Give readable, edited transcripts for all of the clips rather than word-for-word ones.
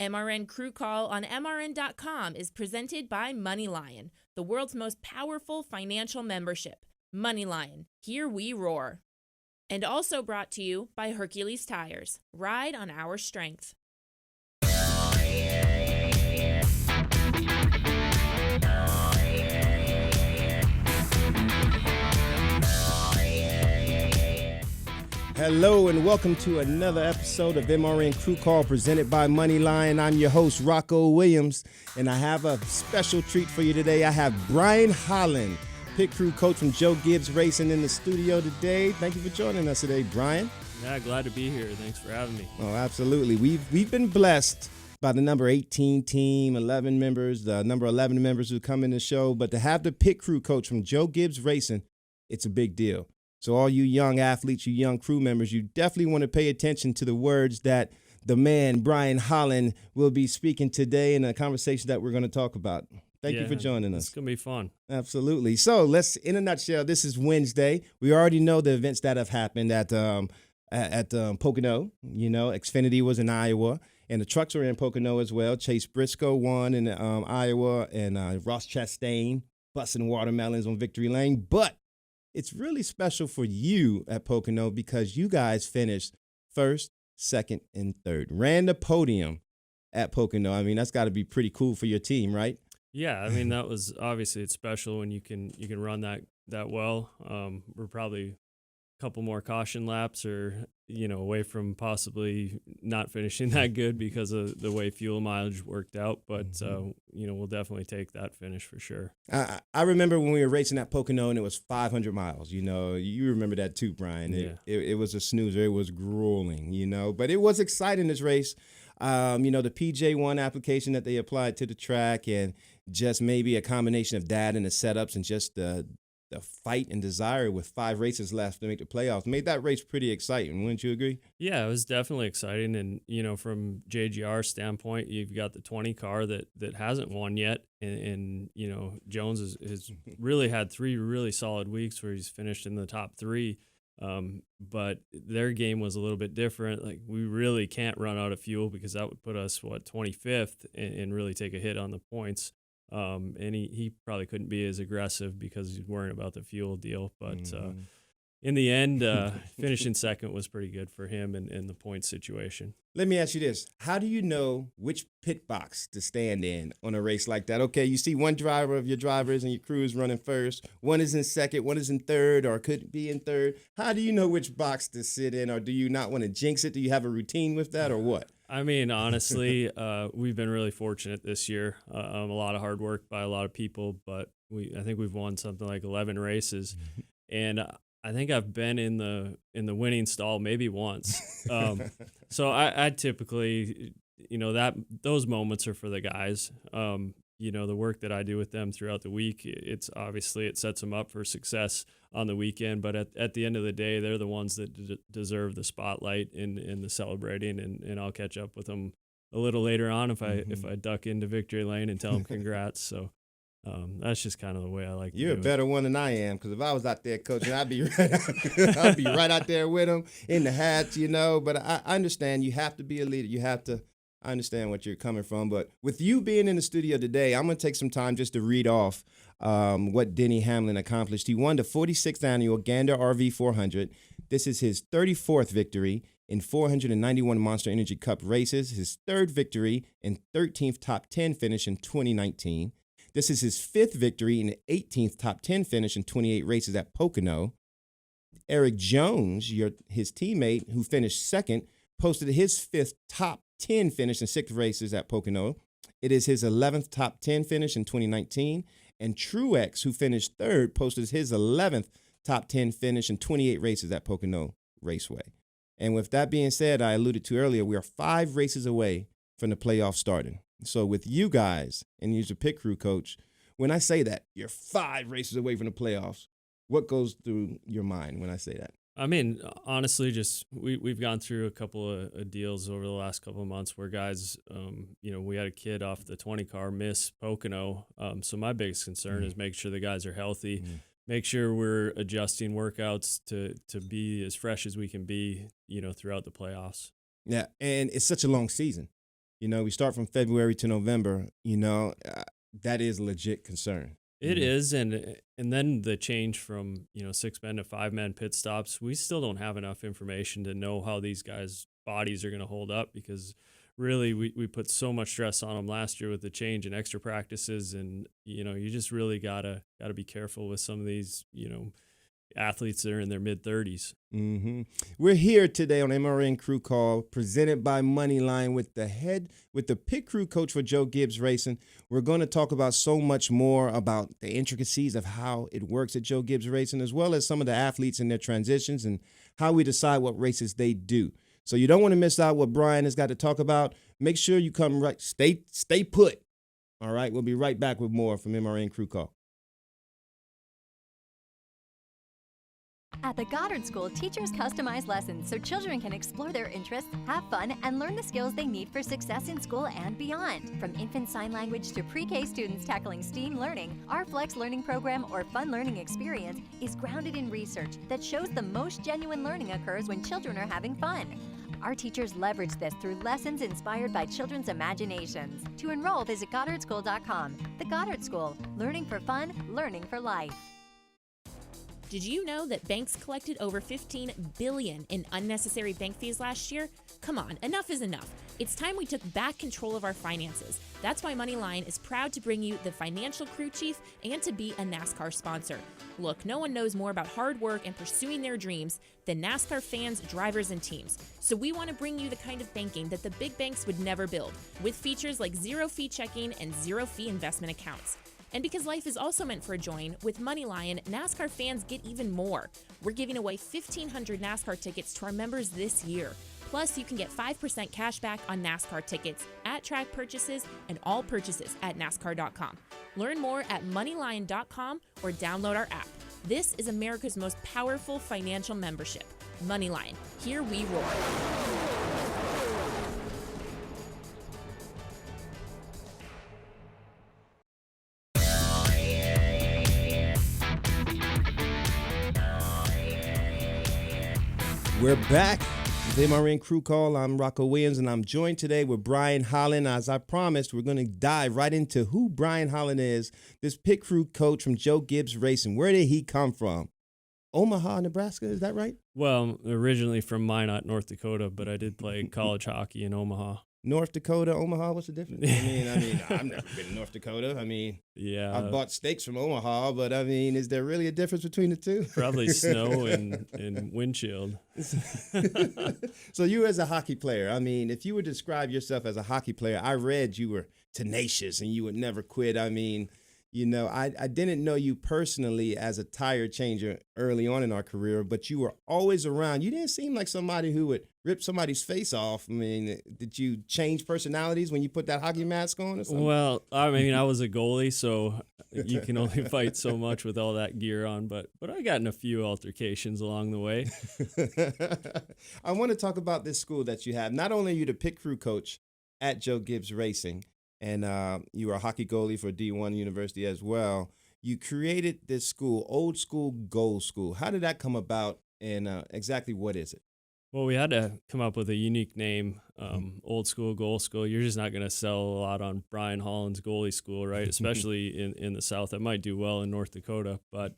MRN Crew Call on MRN.com is presented by MoneyLion, the world's most powerful financial membership. MoneyLion, here we roar. And also brought to you by Hercules Tires. Ride on our strength. Hello and welcome to another episode of MRN Crew Call presented by MoneyLion. I'm your host, Rocko Williams, and I have a special treat for you today. I have Brian Haaland, pit crew coach from Joe Gibbs Racing, in the studio today. Thank you for joining us today, Brian. Yeah, glad to be here. Thanks for having me. Oh, absolutely. We've been blessed by the number 18 team, 11 members, the number 11 members who come in the show, but to have the pit crew coach from Joe Gibbs Racing, it's a big deal. So all you young athletes, you young crew members, you definitely want to pay attention to the words that the man, Brian Haaland, will be speaking today in a conversation that we're going to talk about. Thank you for joining us. It's going to be fun. Absolutely. So let's, in a nutshell, this is Wednesday. We already know the events that have happened at Pocono. You know, Xfinity was in Iowa, and the trucks are in Pocono as well. Chase Briscoe won in Iowa, and Ross Chastain busting watermelons on Victory Lane. But it's really special for you at Pocono because you guys finished first, second, and third. Ran the podium at Pocono. I mean, that's got to be pretty cool for your team, right? Yeah, I mean, that was obviously, it's special when you can run that well. We're probably a couple more caution laps or, away from possibly not finishing that good because of the way fuel mileage worked out. But, we'll definitely take that finish for sure. I remember when we were racing at Pocono and it was 500 miles. You remember that too, Brian. Yeah. It was a snoozer. It was grueling, but it was exciting, this race. The PJ1 application that they applied to the track and just maybe a combination of that and the setups and just the fight and desire with 5 races left to make the playoffs made that race pretty exciting. Wouldn't you agree? Yeah, it was definitely exciting. And, from JGR's standpoint, you've got the 20 car that hasn't won yet. And Jones has really had 3 really solid weeks where he's finished in the top 3. But their game was a little bit different. Like, we really can't run out of fuel because that would put us, 25th and really take a hit on the points. And he probably couldn't be as aggressive because he's worrying about the fuel deal. But in the end, finishing second was pretty good for him in the point situation. Let me ask you this. How do you know which pit box to stand in on a race like that? Okay, you see one driver of your drivers and your crew is running first. One is in second, one is in third, or could be in third. How do you know which box to sit in, or do you not want to jinx it? Do you have a routine with that, or what? I mean, honestly, we've been really fortunate this year. A lot of hard work by a lot of people, but I think we've won something like 11 races, and I think I've been in the winning stall maybe once. So I typically, those moments are for the guys. The work that I do with them throughout the week, it sets them up for success on the weekend. But at the end of the day, they're the ones that deserve the spotlight in the celebrating, and I'll catch up with them a little later on if I duck into victory lane and tell them congrats. So that's just kind of the way I like to do it. You're a better one than I am, because if I was out there coaching, I'd be right out there with them in the hats, But I understand you have to be a leader. I understand what you're coming from, but with you being in the studio today, I'm going to take some time just to read off what Denny Hamlin accomplished. He won the 46th annual Gander RV 400. This is his 34th victory in 491 Monster Energy Cup races, his 3rd victory and 13th top 10 finish in 2019. This is his 5th victory and 18th top 10 finish in 28 races at Pocono. Eric Jones, his teammate who finished 2nd, posted his 5th top 10 finish in 6 races at Pocono. It is his 11th top 10 finish in 2019. And Truex, who finished 3rd, posted his 11th top 10 finish in 28 races at Pocono Raceway. And with that being said, I alluded to earlier, we are 5 races away from the playoffs starting. So with you guys, and you're a pit crew coach, when I say that, you're 5 races away from the playoffs, what goes through your mind when I say that? I mean, honestly, just we've gone through a couple of deals over the last couple of months where guys, we had a kid off the 20 car miss Pocono. So my biggest concern is make sure the guys are healthy, make sure we're adjusting workouts to be as fresh as we can be, throughout the playoffs. Yeah, and it's such a long season. We start from February to November. That is a legit concern. It is, and then the change from 6-man to 5-man pit stops. We still don't have enough information to know how these guys' bodies are going to hold up, because really we put so much stress on them last year with the change and extra practices, and you just really gotta be careful with some of these athletes that are in their mid-30s. Mm-hmm. We're here today on MRN Crew Call, presented by MoneyLion, with the pit crew coach for Joe Gibbs Racing. We're going to talk about so much more about the intricacies of how it works at Joe Gibbs Racing, as well as some of the athletes and their transitions and how we decide what races they do. So you don't want to miss out what Brian has got to talk about. Make sure you come right, stay put. All right, we'll be right back with more from MRN Crew Call. At the Goddard School, teachers customize lessons so children can explore their interests, have fun, and learn the skills they need for success in school and beyond. From infant sign language to pre-K students tackling STEAM learning, our Flex Learning Program or Fun Learning Experience is grounded in research that shows the most genuine learning occurs when children are having fun. Our teachers leverage this through lessons inspired by children's imaginations. To enroll, visit GoddardSchool.com. The Goddard School, learning for fun, learning for life. Did you know that banks collected over $15 billion in unnecessary bank fees last year? Come on, enough is enough. It's time we took back control of our finances. That's why MoneyLion is proud to bring you the Financial Crew Chief and to be a NASCAR sponsor. Look, no one knows more about hard work and pursuing their dreams than NASCAR fans, drivers, and teams. So we want to bring you the kind of banking that the big banks would never build, with features like zero-fee checking and zero-fee investment accounts. And because life is also meant for a join, with MoneyLion, NASCAR fans get even more. We're giving away 1,500 NASCAR tickets to our members this year. Plus, you can get 5% cash back on NASCAR tickets, at-track purchases, and all purchases at NASCAR.com. Learn more at MoneyLion.com or download our app. This is America's most powerful financial membership. MoneyLion. Here we roar. We're back with MRN Crew Call. I'm Rocko Williams, and I'm joined today with Brian Haaland. As I promised, we're going to dive right into who Brian Haaland is, this pit crew coach from Joe Gibbs Racing. Where did he come from? Omaha, Nebraska, is that right? Well, originally from Minot, North Dakota, but I did play college hockey in Omaha. North Dakota, Omaha, what's the difference? I mean, I've never been to North Dakota. Yeah, I bought steaks from Omaha, but is there really a difference between the two? Probably snow and windshield. So you as a hockey player, if you would describe yourself as a hockey player, I read you were tenacious and you would never quit. I didn't know you personally as a tire changer early on in our career, but you were always around. You didn't seem like somebody who would rip somebody's face off. Did you change personalities when you put that hockey mask on or something? Well, I was a goalie, so you can only fight so much with all that gear on, but I got in a few altercations along the way. I want to talk about this school that you have. Not only are you the pit crew coach at Joe Gibbs Racing, and you were a hockey goalie for D1 University as well. You created this school, Old School Goal School. How did that come about, and exactly what is it? Well, we had to come up with a unique name, Old School Goal School. You're just not going to sell a lot on Brian Haaland's goalie school, right? Especially in the South. That might do well in North Dakota. But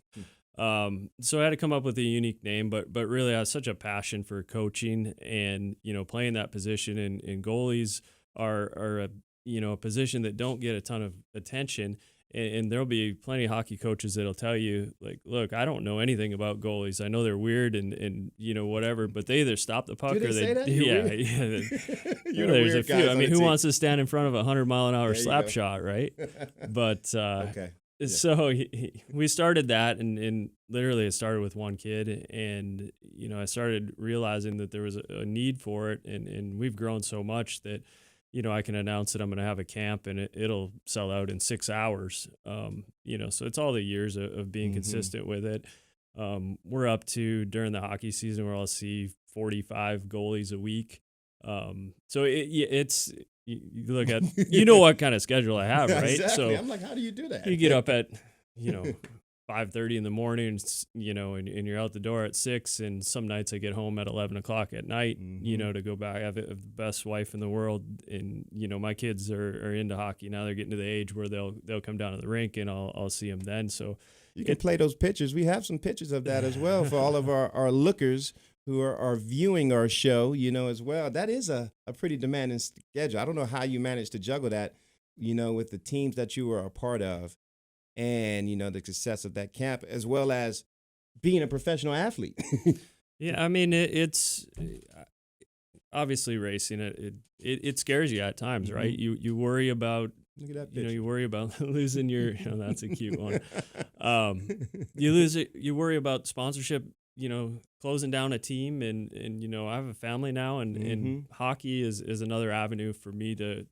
so I had to come up with a unique name, but really I have such a passion for coaching and, playing that position. And goalies are a position that don't get a ton of attention. And there'll be plenty of hockey coaches that'll tell you, like, look, I don't know anything about goalies. I know they're weird and whatever, but they either stop the puck or they say that? You're there's weird a few. guys Who wants to stand in front of a 100-mile-an-hour slap shot, right? But okay. Yeah. So we started that, and literally it started with one kid, and I started realizing that there was a need for it, and we've grown so much that I can announce that I'm going to have a camp and it'll sell out in 6 hours. So it's all the years of being consistent with it. We're up to, during the hockey season, where I'll see 45 goalies a week. So it's, you look at, what kind of schedule I have, right? Exactly. So I'm like, how do you do that? you get up at, 5:30 in the morning, and you're out the door at 6, and some nights I get home at 11 o'clock at night, to go back. I have the best wife in the world, and, my kids are into hockey. Now they're getting to the age where they'll come down to the rink, and I'll see them then. So you can play those pictures. We have some pictures of that as well for all of our lookers who are viewing our show, as well. That is a pretty demanding schedule. I don't know how you managed to juggle that, with the teams that you were a part of and, the success of that camp, as well as being a professional athlete. Yeah, I mean, it's obviously racing. It scares you at times, right? You worry about, Look at that picture. you worry about losing your, that's a cute one. You worry about sponsorship, closing down a team, and I have a family now, and hockey is another avenue for me to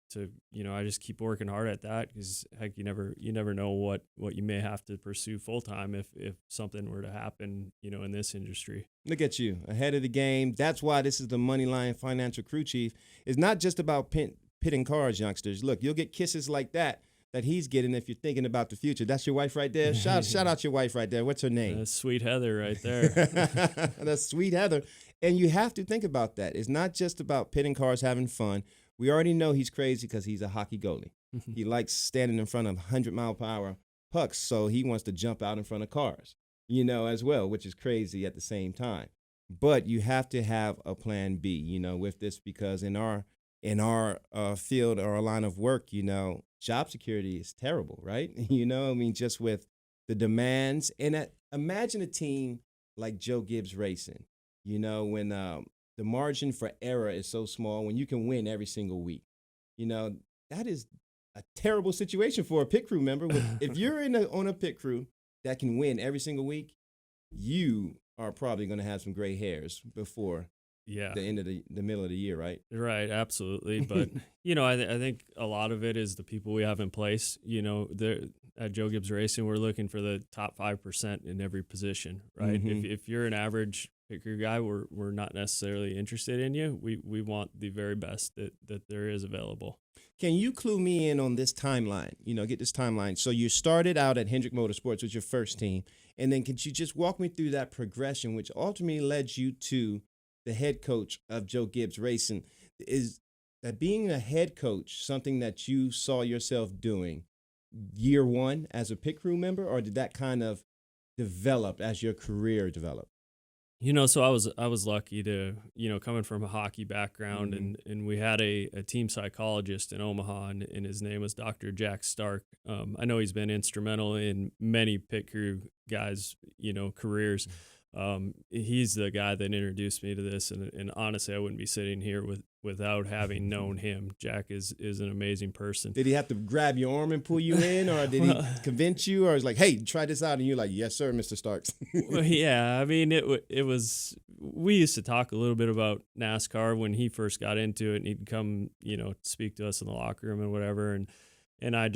I just keep working hard at that, because heck, you never know what you may have to pursue full time if something were to happen, in this industry. Look at you, ahead of the game. That's why this is the MoneyLion Financial Crew Chief. It's not just about pitting cards, youngsters. Look, you'll get kisses like that he's getting if you're thinking about the future. That's your wife right there. Shout out your wife right there. What's her name? That's Sweet Heather right there. That's Sweet Heather. And you have to think about that. It's not just about pitting cards, having fun. We already know he's crazy because he's a hockey goalie. He likes standing in front of 100-mile-per-hour pucks, so he wants to jump out in front of cars, as well, which is crazy at the same time. But you have to have a plan B, with this, because in our field or our line of work, job security is terrible, right? Just with the demands. And imagine a team like Joe Gibbs Racing, when the margin for error is so small, when you can win every single week. That is a terrible situation for a pit crew member. If you're on a pit crew that can win every single week, you are probably going to have some gray hairs before the end of the middle of the year, right? Right, absolutely. But, I think a lot of it is the people we have in place. At Joe Gibbs Racing, we're looking for the top 5% in every position, right? If you're an average picker guy, we're not necessarily interested in you. We want the very best that there is available. Can you clue me in on this timeline? Get this timeline. So you started out at Hendrick Motorsports with your first team, and then could you just walk me through that progression, which ultimately led you to the head coach of Joe Gibbs Racing? Is that being a head coach something that you saw yourself doing year one as a pit crew member, or did that kind of develop as your career developed? So I was lucky to, coming from a hockey background, and we had a team psychologist in Omaha, and his name was Dr. Jack Stark. I know he's been instrumental in many pit crew guys, careers. He's the guy that introduced me to this, and honestly, I wouldn't be sitting here without having known him. Jack is an amazing person. Did he have to grab your arm and pull you in, or did he convince you, or was like, hey, try this out, and you're like, yes, sir, Mr. Starks? Well, yeah, I mean, it was, we used to talk a little bit about NASCAR when he first got into it, and he'd come, speak to us in the locker room and whatever, and I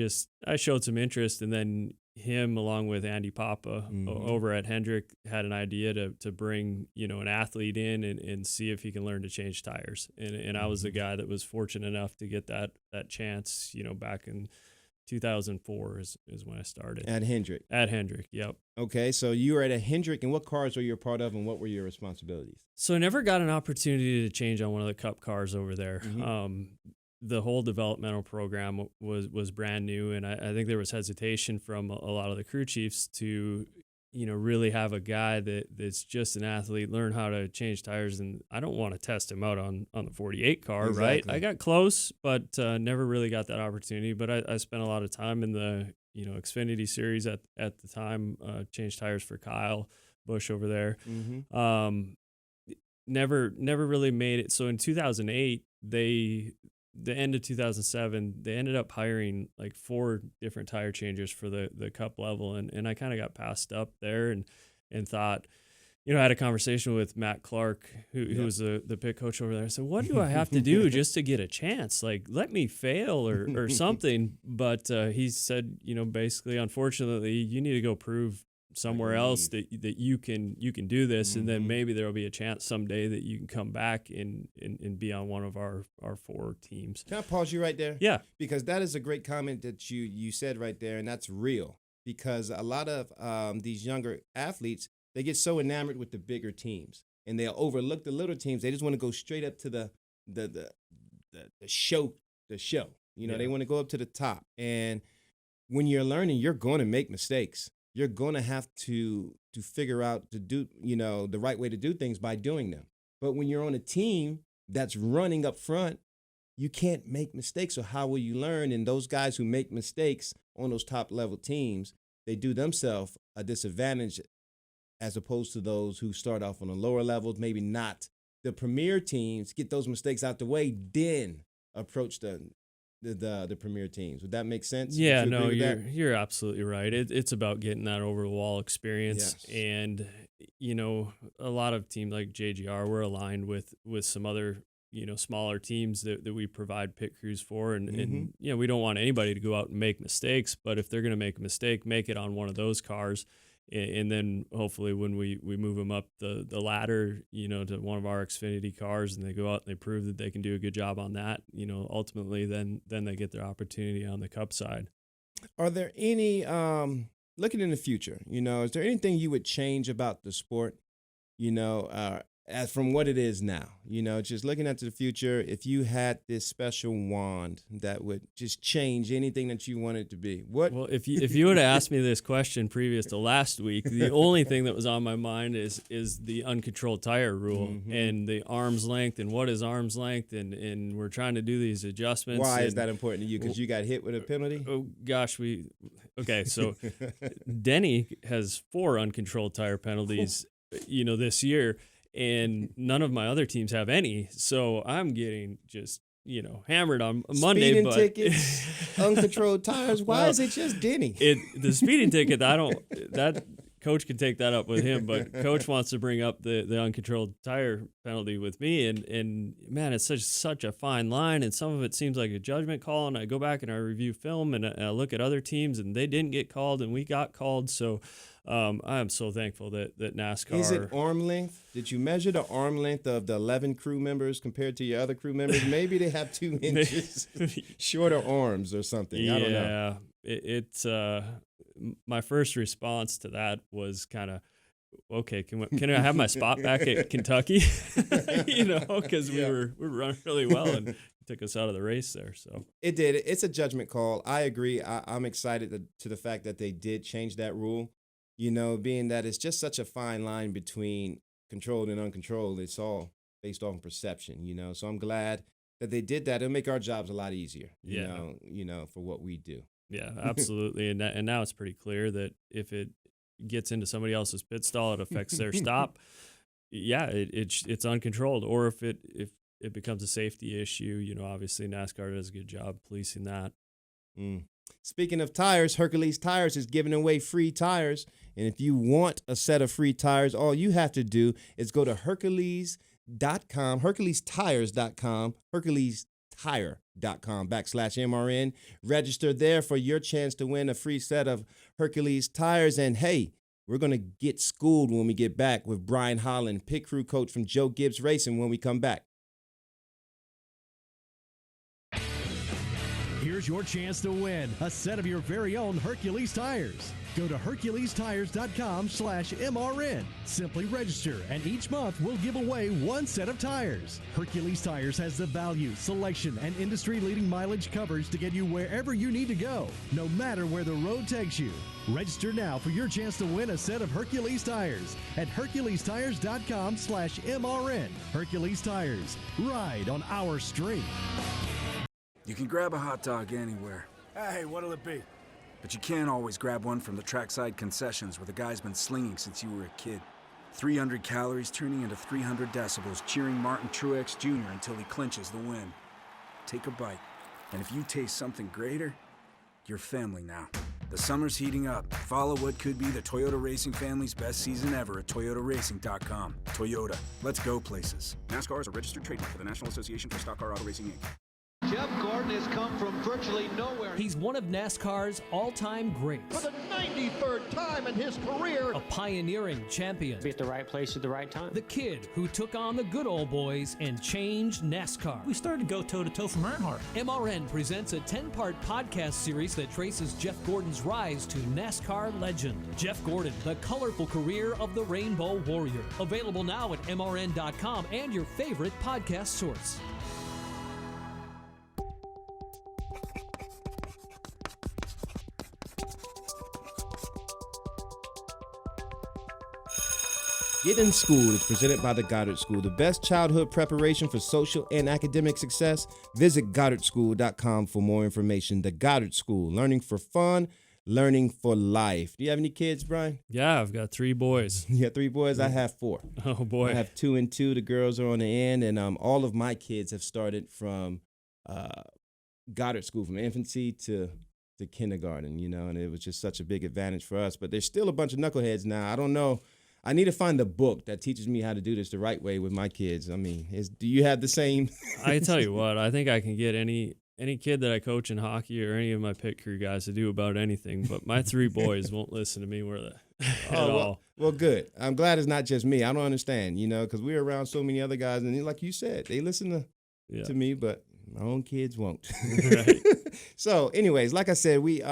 showed some interest, and then him, along with Andy Papa over at Hendrick, had an idea to bring, an athlete in and see if he can learn to change tires. And I was the guy that was fortunate enough to get that chance, back in 2004 is when I started. At Hendrick? At Hendrick, yep. Okay, so you were at a Hendrick, and what cars were you a part of, and what were your responsibilities? So I never got an opportunity to change on one of the Cup cars over there. The whole developmental program was brand new, and I think there was hesitation from a lot of the crew chiefs to, really have a guy that's just an athlete learn how to change tires, and I don't want to test him out on the 48 car, exactly. Right? I got close, but never really got that opportunity. But I spent a lot of time in the Xfinity series at the time, changed tires for Kyle Busch over there. Never really made it. So in 2008, the end of 2007, they ended up hiring like 4 different tire changers for the Cup level. And I kind of got passed up there and thought, I had a conversation with Matt Clark, who was the pit coach over there. I said, what do I have to do just to get a chance? Like, let me fail or something. But he said, basically, unfortunately, you need to go prove somewhere else that you can do this, and then maybe there will be a chance someday that you can come back and be on one of our 4 teams. Can I pause you right there? Yeah. Because that is a great comment that you said right there, and that's real. because a lot of these younger athletes, they get so enamored with the bigger teams, and they'll overlook the little teams. They just want to go straight up to the show. You know, they want to go up to the top. And when you're learning, you're going to make mistakes. You're going to have to figure out to do, you know, the right way to do things by doing them. But when you're on a team that's running up front, you can't make mistakes. So how will you learn? And those guys who make mistakes on those top level teams, they do themselves a disadvantage as opposed to those who start off on the lower levels, maybe not the premier teams, get those mistakes out the way, then approach the premier teams. Would that make sense? Yeah, no, you're absolutely right. It's about getting that over the wall experience. Yes. And, you know, a lot of teams like JGR, we're aligned with some other, you know, smaller teams that we provide pit crews for. And, you know, we don't want anybody to go out and make mistakes, but if they're going to make a mistake, make it on one of those cars. And then hopefully when we move them up the ladder, you know, to one of our Xfinity cars, and they go out and they prove that they can do a good job on that, you know, ultimately then they get their opportunity on the Cup side. Are there any, looking in the future, you know, is there anything you would change about the sport, you know, as from what it is now, you know, just looking into the future, if you had this special wand that would just change anything that you want it to be, what? Well, if you would have asked me this question previous to last week, the only thing that was on my mind is the uncontrolled tire rule and the arm's length and what is arm's length, and we're trying to do these adjustments. Why is that important to you? Because you got hit with a penalty? Oh gosh, okay, so Denny has 4 uncontrolled tire penalties, you know, this year. And none of my other teams have any, so I'm getting just, you know, hammered on Monday. Speeding tickets, uncontrolled tires. Why is it just Denny? The speeding ticket, that coach can take that up with him, but coach wants to bring up the uncontrolled tire penalty with me, and man, it's such a fine line, and some of it seems like a judgment call, and I go back and I review film and I look at other teams, and they didn't get called, and we got called, so. I am so thankful that NASCAR. Is it arm length? Did you measure the arm length of the 11 crew members compared to your other crew members? Maybe they have 2 inches shorter arms or something. Yeah, I don't know. It's my first response to that was kind of, okay, can I have my spot back at Kentucky? You know, because we were running really well and it took us out of the race there. So it did. It's a judgment call. I agree. I'm excited to the fact that they did change that rule. You know, being that it's just such a fine line between controlled and uncontrolled, it's all based on perception, you know. So I'm glad that they did that. It'll make our jobs a lot easier, you know, for what we do. Yeah, absolutely. And now it's pretty clear that if it gets into somebody else's pit stall, it affects their stop. Yeah, it's uncontrolled. Or if it becomes a safety issue, you know, obviously NASCAR does a good job policing that. Speaking of tires, Hercules Tires is giving away free tires. And if you want a set of free tires, all you have to do is go to Hercules.com, HerculesTires.com, HerculesTire.com/MRN. Register there for your chance to win a free set of Hercules tires. And hey, we're going to get schooled when we get back with Brian Haaland, pit crew coach from Joe Gibbs Racing, when we come back. Here's your chance to win a set of your very own Hercules tires. Go to HerculesTires.com/MRN. Simply register, and each month we'll give away 1 set of tires. Hercules Tires has the value, selection, and industry-leading mileage coverage to get you wherever you need to go, no matter where the road takes you. Register now for your chance to win a set of Hercules tires at HerculesTires.com/MRN. Hercules Tires. Ride on our street. You can grab a hot dog anywhere. Hey, what'll it be? But you can't always grab one from the trackside concessions where the guy's been slinging since you were a kid. 300 calories turning into 300 decibels, cheering Martin Truex Jr. until he clinches the win. Take a bite, and if you taste something greater, you're family now. The summer's heating up. Follow what could be the Toyota racing family's best season ever at ToyotaRacing.com. Toyota, let's go places. NASCAR is a registered trademark for the National Association for Stock Car Auto Racing, Inc. Jeff Gordon Gordon has come from virtually nowhere. He's one of NASCAR's all-time greats. For the 93rd time in his career. A pioneering champion. Be at the right place at the right time. The kid who took on the good old boys and changed NASCAR. We started to go toe-to-toe from Earnhardt. MRN presents a 10-part podcast series that traces Jeff Gordon's rise to NASCAR legend. Jeff Gordon, the colorful career of the Rainbow Warrior. Available now at MRN.com and your favorite podcast source. Get in School is presented by the Goddard School, the best childhood preparation for social and academic success. Visit GoddardSchool.com for more information. The Goddard School, learning for fun, learning for life. Do you have any kids, Brian? Yeah, I've got 3 boys. You got 3 boys? I have 4. Oh, boy. I have 2 and 2. The girls are on the end, and all of my kids have started from Goddard School, from infancy to kindergarten, and it was just such a big advantage for us. But there's still a bunch of knuckleheads now. I don't know. I need to find a book that teaches me how to do this the right way with my kids. I mean, do you have the same? I tell you what, I think I can get any kid that I coach in hockey or any of my pit crew guys to do about anything, but my 3 boys won't listen to me at all. Well, good. I'm glad it's not just me. I don't understand, because we're around so many other guys, and like you said, they listen to me, but my own kids won't. Right. So, anyways, like I said, we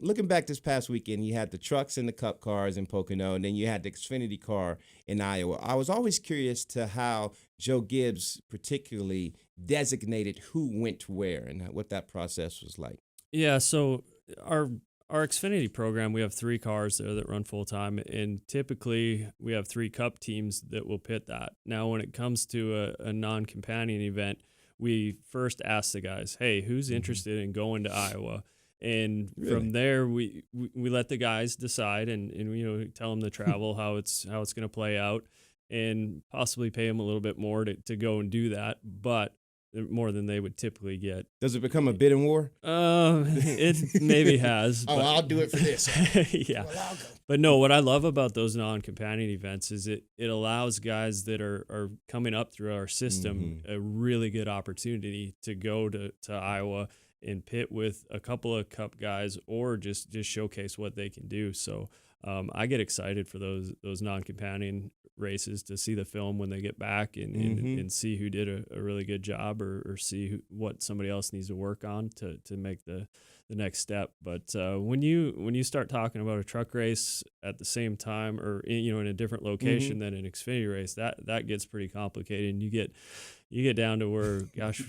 looking back this past weekend, you had the trucks and the cup cars in Pocono, and then you had the Xfinity car in Iowa. I was always curious to how Joe Gibbs particularly designated who went where and what that process was like. Yeah, so our Xfinity program, we have 3 cars there that run full-time, and typically we have 3 cup teams that will pit that. Now, when it comes to a non-companion event, we first ask the guys, hey, who's interested in going to Iowa? And from there, we let the guys decide and tell them the travel, how it's going to play out, and possibly pay them a little bit more to go and do that, but more than they would typically get. Does it become a bidding war? It maybe has. Oh, I'll do it for this. Yeah. Well, I'll go. But no, what I love about those non-companion events is it allows guys that are coming up through our system a really good opportunity to go to Iowa and pit with a couple of cup guys or just showcase what they can do. So I get excited for those non-companion races to see the film when they get back and see who did a really good job or see what somebody else needs to work on to make the next step. But when you start talking about a truck race at the same time or in a different location than an Xfinity race, that gets pretty complicated, and you get down to where, gosh,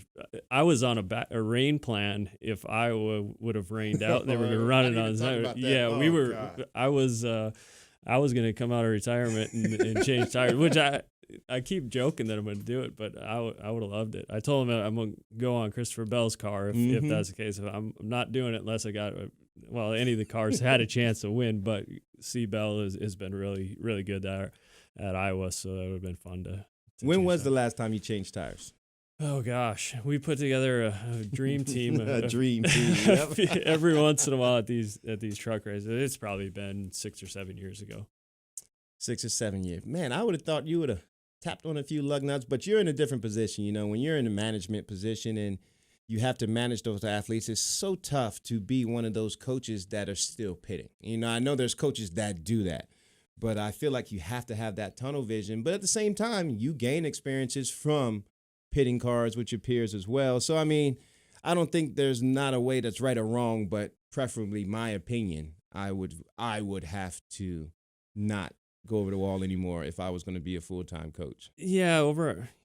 I was on a rain plan if Iowa would have rained out. They were going to run it on. Yeah, God. I was going to come out of retirement and change tires, which I keep joking that I'm going to do it, but I would have loved it. I told him I'm going to go on Christopher Bell's car if that's the case. I'm not doing it unless I got any of the cars had a chance to win, but C. Bell has been really, really good there at Iowa, so that would have been fun to When was the last time you changed tires? Oh, gosh. We put together a dream team. A dream team. Yep. Every once in a while at these truck races. It's probably been 6 or 7 years ago. 6 or 7 years. Man, I would have thought you would have tapped on a few lug nuts, but you're in a different position. When you're in a management position and you have to manage those athletes, it's so tough to be one of those coaches that are still pitting. I know there's coaches that do that, but I feel like you have to have that tunnel vision. But at the same time, you gain experiences from pitting cars with your peers as well. So, I don't think there's not a way that's right or wrong, but preferably my opinion, I would have to not go over the wall anymore if I was going to be a full-time coach. Yeah,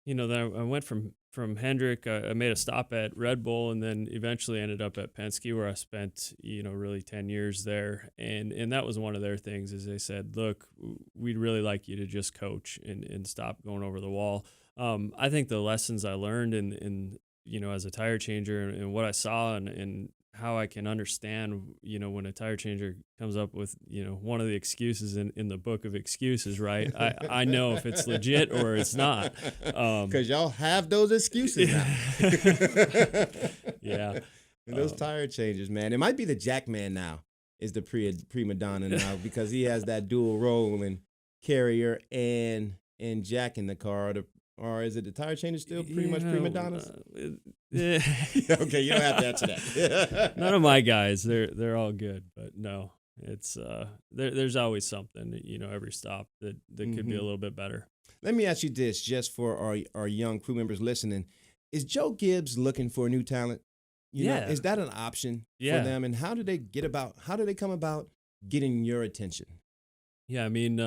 then I went from Hendrick. I made a stop at Red Bull and then eventually ended up at Penske, where I spent, really 10 years there. And that was one of their things is they said, look, we'd really like you to just coach and stop going over the wall. I think the lessons I learned in as a tire changer and what I saw and how I can understand, when a tire changer comes up with, one of the excuses in the book of excuses, right? I know if it's legit or it's not. Because y'all have those excuses now. Yeah. And those tire changes, man. It might be the Jack Man now is the prima donna now because he has that dual role in carrier and Jack in the car. Or is it the tire changer still pretty much prima donnas? Yeah. Okay, you don't have to answer that. None of my guys, they're all good, but no, it's there's always something, every stop that could be a little bit better. Let me ask you this, just for our young crew members listening. Is Joe Gibbs looking for new talent? You know, is that an option for them? And how do they come about getting your attention? Yeah, I mean,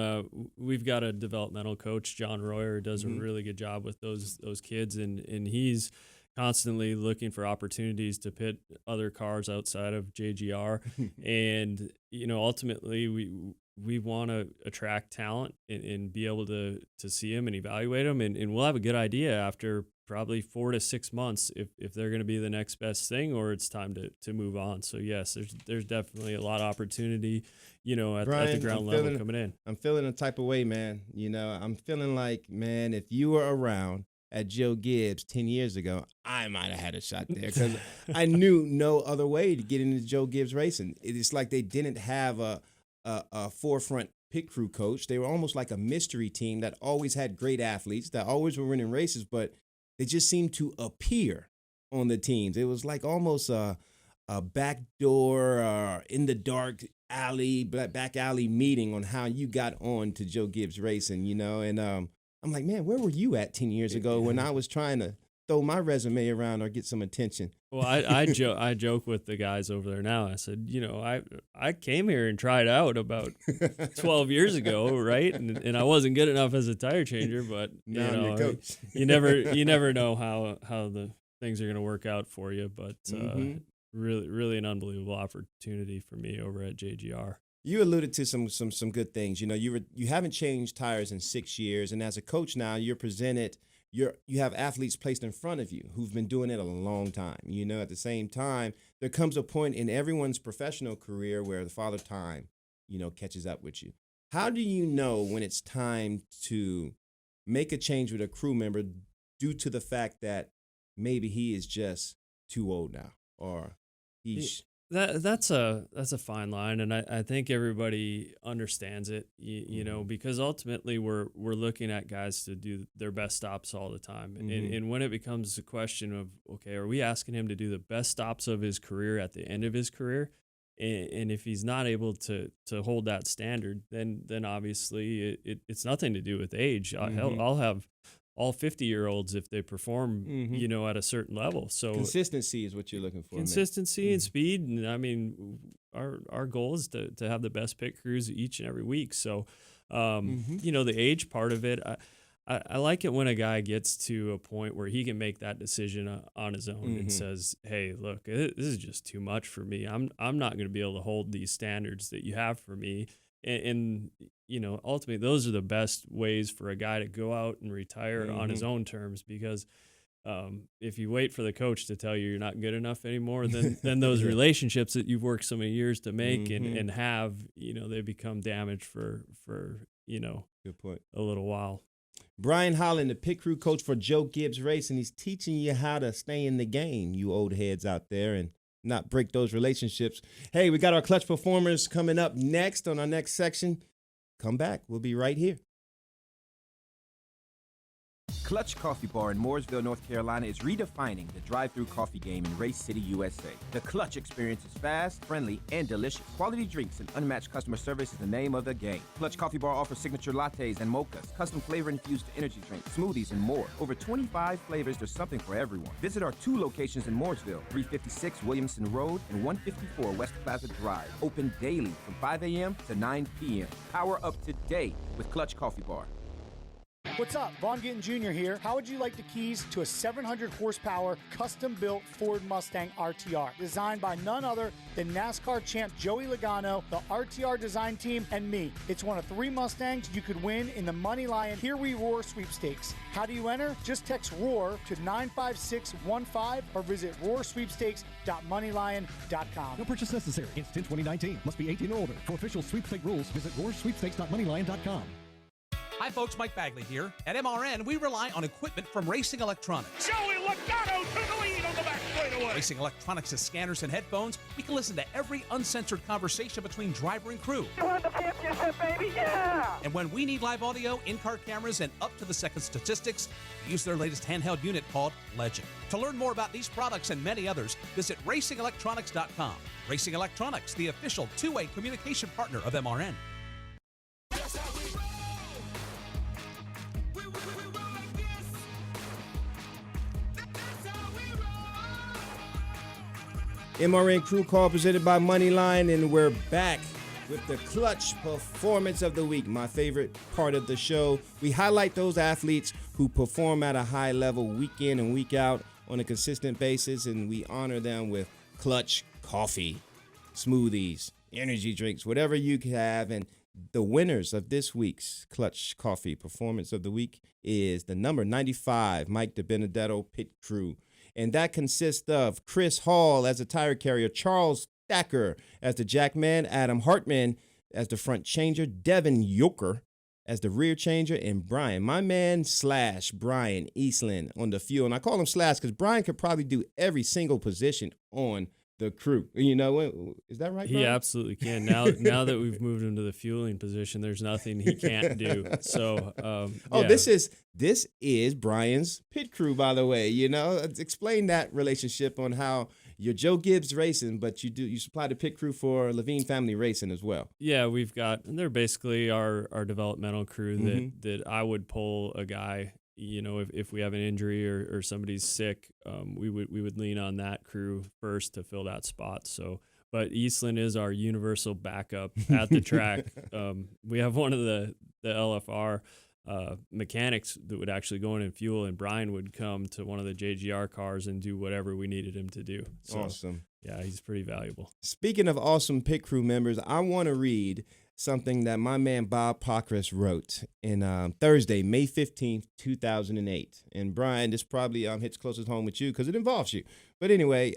we've got a developmental coach, John Royer, who does a really good job with those kids, and he's constantly looking for opportunities to pit other cars outside of JGR. And, ultimately we want to attract talent and be able to see them and evaluate them. And we'll have a good idea after probably 4 to 6 months if they're going to be the next best thing or it's time to move on. So, yes, there's definitely a lot of opportunity, at the ground level coming in. I'm feeling a type of way, man. I'm feeling like, man, if you were around at Joe Gibbs 10 years ago, I might have had a shot there because I knew no other way to get into Joe Gibbs racing. It's like they didn't have a forefront pit crew coach. They were almost like a mystery team that always had great athletes, that always were winning races, but they just seemed to appear on the teams. It was like almost a backdoor in the dark back alley meeting on how you got on to Joe Gibbs racing, and I'm like, man, where were you at 10 years ago when I was trying to throw my resume around or get some attention? Well, I joke with the guys over there now. I said, I came here and tried out about 12 years ago, right? And I wasn't good enough as a tire changer, but I'm your coach. you never know how the things are going to work out for you. But really, really an unbelievable opportunity for me over at JGR. You alluded to some good things. You haven't changed tires in 6 years, and as a coach now, you're presented. You have athletes placed in front of you who've been doing it a long time. At the same time, there comes a point in everyone's professional career where the father time, catches up with you. How do you know when it's time to make a change with a crew member due to the fact that maybe he is just too old now, or he's That's a fine line, and I think everybody understands it, because ultimately we're looking at guys to do their best stops all the time, and when it becomes a question of, okay, are we asking him to do the best stops of his career at the end of his career, and if he's not able to hold that standard, then obviously it's nothing to do with age. I'll have all 50-year-olds if they perform, at a certain level. So consistency is what you're looking for. Consistency and speed, and I mean, our goal is to have the best pit crews each and every week. So, the age part of it, I like it when a guy gets to a point where he can make that decision on his own and says, "Hey, look, this is just too much for me. I'm not going to be able to hold these standards that you have for me." And ultimately, those are the best ways for a guy to go out and retire on his own terms, because if you wait for the coach to tell you you're not good enough anymore, then those relationships that you've worked so many years to make and have, they become damaged for good point, a little while. Brian Haaland, the pit crew coach for Joe Gibbs Racing, he's teaching you how to stay in the game, you old heads out there, and not break those relationships. Hey, we got our clutch performers coming up next on our next section. Come back. We'll be right here. Clutch Coffee Bar in Mooresville, North Carolina is redefining the drive-thru coffee game in Race City, USA. The Clutch experience is fast, friendly, and delicious. Quality drinks and unmatched customer service is the name of the game. Clutch Coffee Bar offers signature lattes and mochas, custom flavor-infused energy drinks, smoothies, and more. Over 25 flavors, there's something for everyone. Visit our 2 locations in Mooresville, 356 Williamson Road and 154 West Plaza Drive. Open daily from 5 a.m. to 9 p.m. Power up today with Clutch Coffee Bar. What's up? Vaughn Gittin Jr. here. How would you like the keys to a 700 horsepower custom-built Ford Mustang RTR designed by none other than NASCAR champ Joey Logano, the RTR design team, and me? It's one of 3 Mustangs you could win in the MoneyLion Here We Roar sweepstakes. How do you enter? Just text ROAR to 95615 or visit roarsweepstakes.moneylion.com. No purchase necessary. Instant 2019. Must be 18 or older. For official sweepstake rules, visit roarsweepstakes.moneylion.com. Hi, folks. Mike Bagley here. At MRN, we rely on equipment from Racing Electronics. Joey Logano to the lead on the back straightaway. Racing Electronics has scanners and headphones. We can listen to every uncensored conversation between driver and crew. You won the championship, baby, yeah! And when we need live audio, in-car cameras, and up-to-the-second statistics, we use their latest handheld unit called Legend. To learn more about these products and many others, visit racingelectronics.com. Racing Electronics, the official two-way communication partner of MRN. MRN Crew Call presented by MoneyLion, and we're back with the clutch performance of the week, my favorite part of the show. We highlight those athletes who perform at a high level week in and week out on a consistent basis, and we honor them with clutch coffee, smoothies, energy drinks, whatever you have. And the winners of this week's clutch coffee performance of the week is the number 95 Mike DiBenedetto Pit Crew. And that consists of Chris Hall as the tire carrier, Charles Thacker as the jackman, Adam Hartman as the front changer, Devin Yoker as the rear changer, and Brian, my man / Brian Eastland on the fuel. And I call him / because Brian could probably do every single position on the crew. You know, is that right, Brian? He absolutely can. Now that we've moved him to the fueling position, there's nothing he can't do. So, yeah. This is Brian's pit crew, by the way. You know, explain that relationship on how you're Joe Gibbs Racing, but you supply the pit crew for Levine Family Racing as well. Yeah, and they're basically our developmental crew that I would pull a guy. You know, if we have an injury or somebody's sick, we would lean on that crew first to fill that spot. So, but Eastland is our universal backup at the track. We have one of the LFR mechanics that would actually go in and fuel, and Brian would come to one of the JGR cars and do whatever we needed him to do. So, awesome. Yeah, he's pretty valuable. Speaking of awesome pit crew members, I want to read something that my man Bob Pockris wrote in Thursday, May 15th, 2008. And Brian, this probably hits closest home with you because it involves you. But anyway,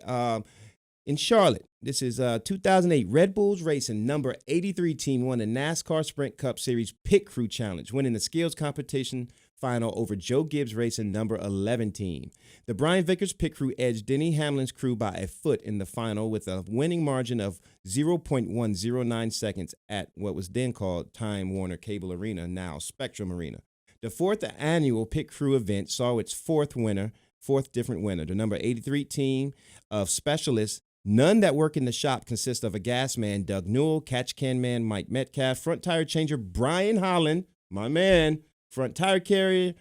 in Charlotte, this is 2008, Red Bulls Racing number 83 team won the NASCAR Sprint Cup Series Pit Crew Challenge, winning the skills competition final over Joe Gibbs Racing number 11 team. The Brian Vickers pit crew edged Denny Hamlin's crew by a foot in the final with a winning margin of 0.109 seconds at what was then called Time Warner Cable Arena, now Spectrum Arena. The fourth annual pit crew event saw its fourth different winner. The number 83 team of specialists, none that work in the shop, consist of a gas man, Doug Newell, catch can man, Mike Metcalf, front tire changer, Brian Haaland, my man, front tire carrier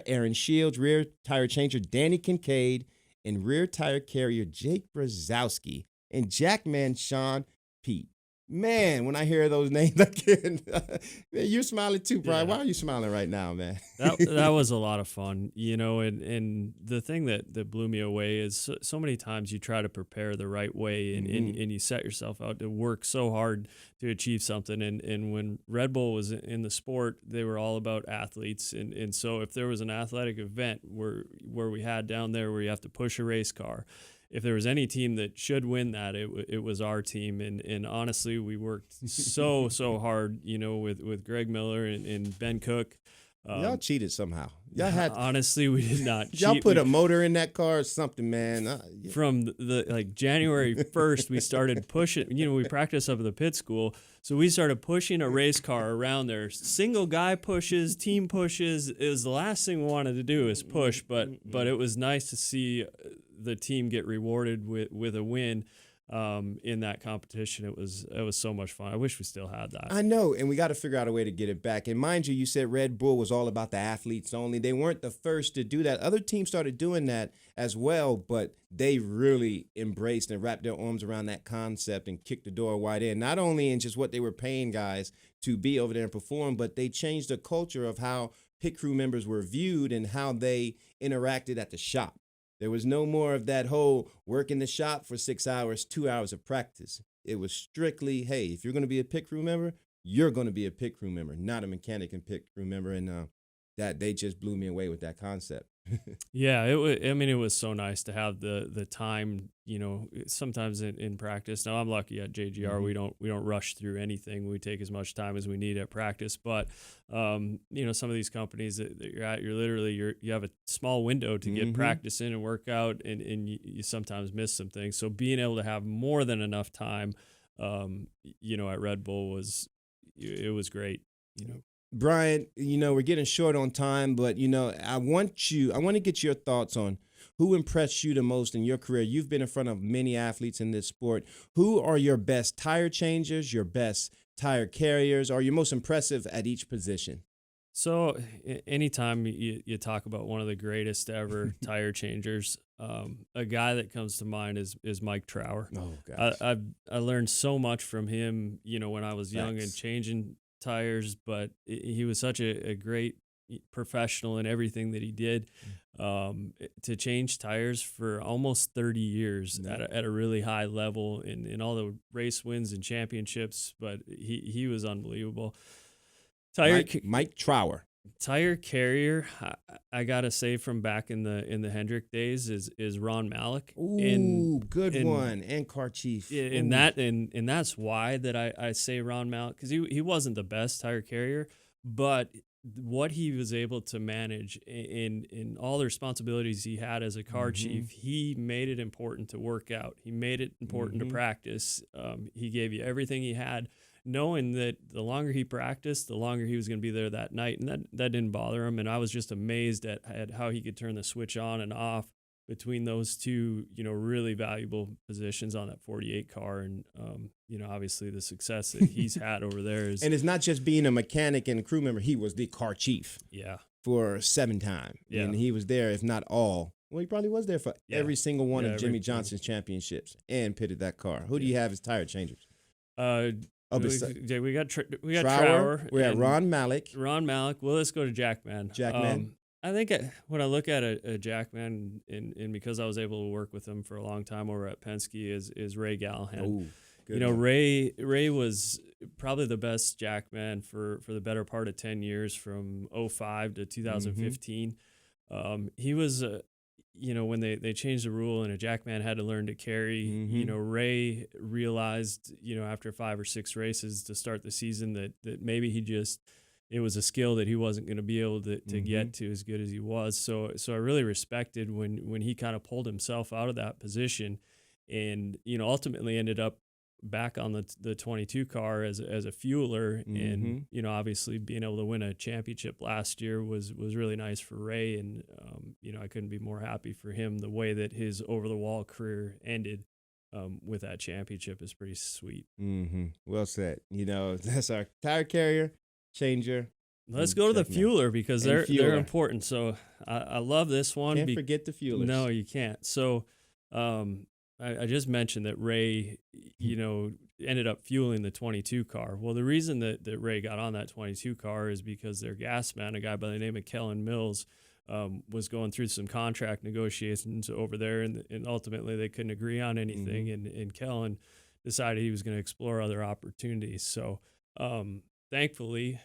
Aaron Shields, rear tire changer Danny Kincaid, and rear tire carrier Jake Brzezowski, and jackman Sean Pete. Man, when I hear those names again, man, you're smiling too, Brian. Yeah. Why are you smiling right now, man? That was a lot of fun, you know, and the thing that blew me away is so many times you try to prepare the right way and you set yourself out to work so hard to achieve something. And when Red Bull was in the sport, they were all about athletes. And so if there was an athletic event where we had down there where you have to push a race car, if there was any team that should win that, it was our team. And honestly, we worked so hard, you know, with Greg Miller and Ben Cook. Y'all cheated somehow. Y'all had honestly, we did not cheat. Y'all put a motor in that car or something, man. Yeah. From the January 1st, we started pushing. You know, we practiced up at the pit school, so we started pushing a race car around there. Single guy pushes, team pushes. It was the last thing we wanted to do is push, but it was nice to see the team get rewarded with a win in that competition. It was so much fun. I wish we still had that. I know, and we got to figure out a way to get it back. And mind you, you said Red Bull was all about the athletes only. They weren't the first to do that. Other teams started doing that as well, but they really embraced and wrapped their arms around that concept and kicked the door wide in, not only in just what they were paying guys to be over there and perform, but they changed the culture of how pit crew members were viewed and how they interacted at the shop. There was no more of that whole work in the shop for 6 hours, 2 hours of practice. It was strictly, hey, if you're going to be a pit crew member, you're going to be a pit crew member, not a mechanic and pit crew member. And that they just blew me away with that concept. Yeah, it was so nice to have the time. Sometimes in practice. Now I'm lucky at JGR. Mm-hmm. We don't rush through anything. We take as much time as we need at practice. But some of these companies that you're at, you have a small window to get practice in and work out, and you sometimes miss some things. So being able to have more than enough time, at Red Bull was great. Brian, we're getting short on time, but I want to get your thoughts on who impressed you the most in your career. You've been in front of many athletes in this sport. Who are your best tire changers, your best tire carriers, or your most impressive at each position? So anytime you talk about one of the greatest ever tire changers, a guy that comes to mind is Mike Trower. Oh, gosh. I learned so much from him, when I was young and changing tires, but he was such a great professional in everything that he did. To change tires for almost 30 years at a really high level in all the race wins and championships, but he was unbelievable. Mike Trower. Tire carrier, I gotta say, from back in the Hendrick days is Ron Malik. Ooh, good one, and car chief. And that's why that I say Ron Malik, because he wasn't the best tire carrier, but what he was able to manage in all the responsibilities he had as a car chief, he made it important to work out. He made it important to practice. He gave you everything he had, knowing that the longer he practiced, the longer he was going to be there that night. And that didn't bother him. And I was just amazed at how he could turn the switch on and off between those two, really valuable positions on that 48 car. And, obviously the success that he's had over there is. And it's not just being a mechanic and a crew member. He was the car chief. Yeah. For 7 times. Yeah. And he was there, if not all. Well, he probably was there for every single one of Jimmy Johnson's championships and pitted that car. Who do you have as tire changers? We got Trower. We're at Ron Malik. Ron Malik. Well, let's go to Jackman. Jackman. I think when I look at a Jackman, and because I was able to work with him for a long time over at Penske, is Ray Gallahan. Ooh, good. Ray was probably the best Jackman for the better part of 10 years, from 2005 to 2015. He was when they changed the rule and a Jackman had to learn to carry, Ray realized, after 5 or 6 races to start the season that maybe it was a skill that he wasn't going to be able to get to as good as he was. So I really respected when he kind of pulled himself out of that position and, ultimately ended up back on the 22 car as a fueler. And, obviously being able to win a championship last year was really nice for Ray. And, I couldn't be more happy for him. The way that his over-the-wall career ended with that championship is pretty sweet. Well said. That's our tire carrier, changer. Let's go to the fueler, because they're important. So I love this one. Can't forget the fuelers. No, you can't. So I just mentioned that Ray, ended up fueling the 22 car. Well, the reason that Ray got on that 22 car is because their gas man, a guy by the name of Kellen Mills, was going through some contract negotiations over there, and ultimately they couldn't agree on anything, and Kellen decided he was going to explore other opportunities. So thankfully,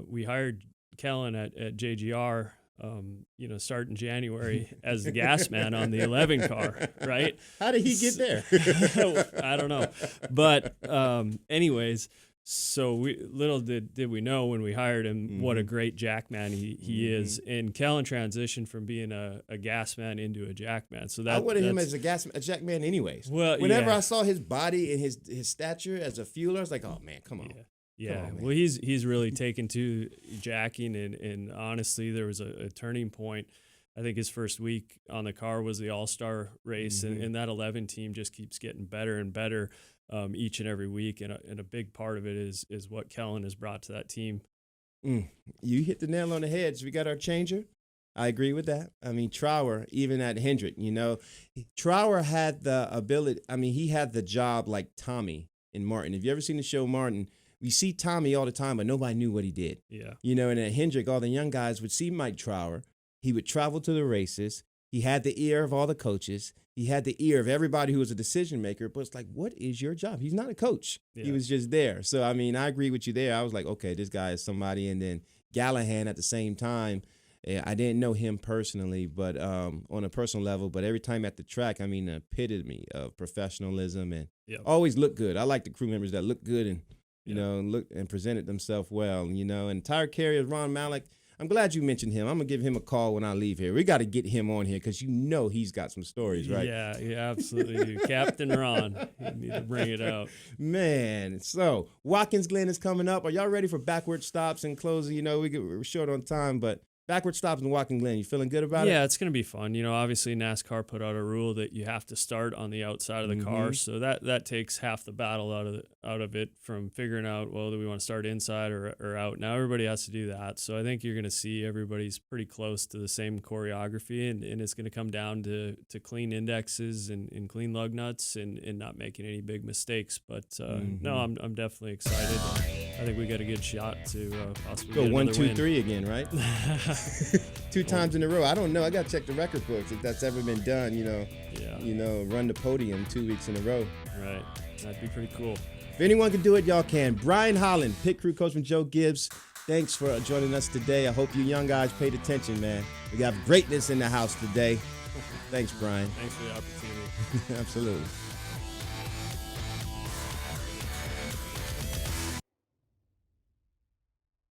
we hired Kellen at JGR, starting January as the gas man on the 11 car, right? How did he get there? I don't know. But anyways, so little did we know when we hired him what a great jackman he is. And Kellen transitioned from being a gas man into a jackman. So I wanted him as a jackman anyways. Well, whenever I saw his body and his stature as a fueler, I was like, oh man, come on. Yeah, well, he's really taken to jacking, and honestly, there was a turning point. I think his first week on the car was the All-Star race, and that 11 team just keeps getting better and better each and every week, and a big part of it is what Kellen has brought to that team. You hit the nail on the head. So we got our changer. I agree with that. I mean, Trower, even at Hendrick, Trower had the ability. I mean, he had the job like Tommy and Martin. Have you ever seen the show Martin? We see Tommy all the time, but nobody knew what he did. Yeah. And at Hendrick, all the young guys would see Mike Trower. He would travel to the races. He had the ear of all the coaches. He had the ear of everybody who was a decision maker. But it's like, what is your job? He's not a coach. Yeah. He was just there. So, I mean, I agree with you there. I was like, okay, this guy is somebody. And then Gallahan at the same time. I didn't know him personally, but on a personal level. But every time at the track, I mean, the epitome of professionalism and always look good. I like the crew members that look good and look and presented themselves well. And tire carriers, Ron Malik. I'm glad you mentioned him. I'm gonna give him a call when I leave here. We got to get him on here because he's got some stories, right? Yeah, absolutely do. Captain Ron, you need to bring it out, man. So Watkins Glen is coming up. Are y'all ready for backward stops and closing? We're short on time, but backward stops in Watkins Glen. You feeling good about it? Yeah, it's going to be fun. Obviously NASCAR put out a rule that you have to start on the outside of the car, so that takes half the battle out of it from figuring out, well, do we want to start inside or out? Now everybody has to do that. So I think you're going to see everybody's pretty close to the same choreography, and it's going to come down to clean indexes and clean lug nuts and not making any big mistakes. But no, I'm definitely excited. I think we got a good shot to possibly go get 1, 2, win. 3 again, right? 2 times in a row. I don't know. I got to check the record books if that's ever been done. Run the podium 2 weeks in a row. Right. That'd be pretty cool. If anyone can do it, y'all can. Brian Haaland, pit crew coach from Joe Gibbs. Thanks for joining us today. I hope you young guys paid attention, man. We got greatness in the house today. Thanks, Brian. Thanks for the opportunity. Absolutely.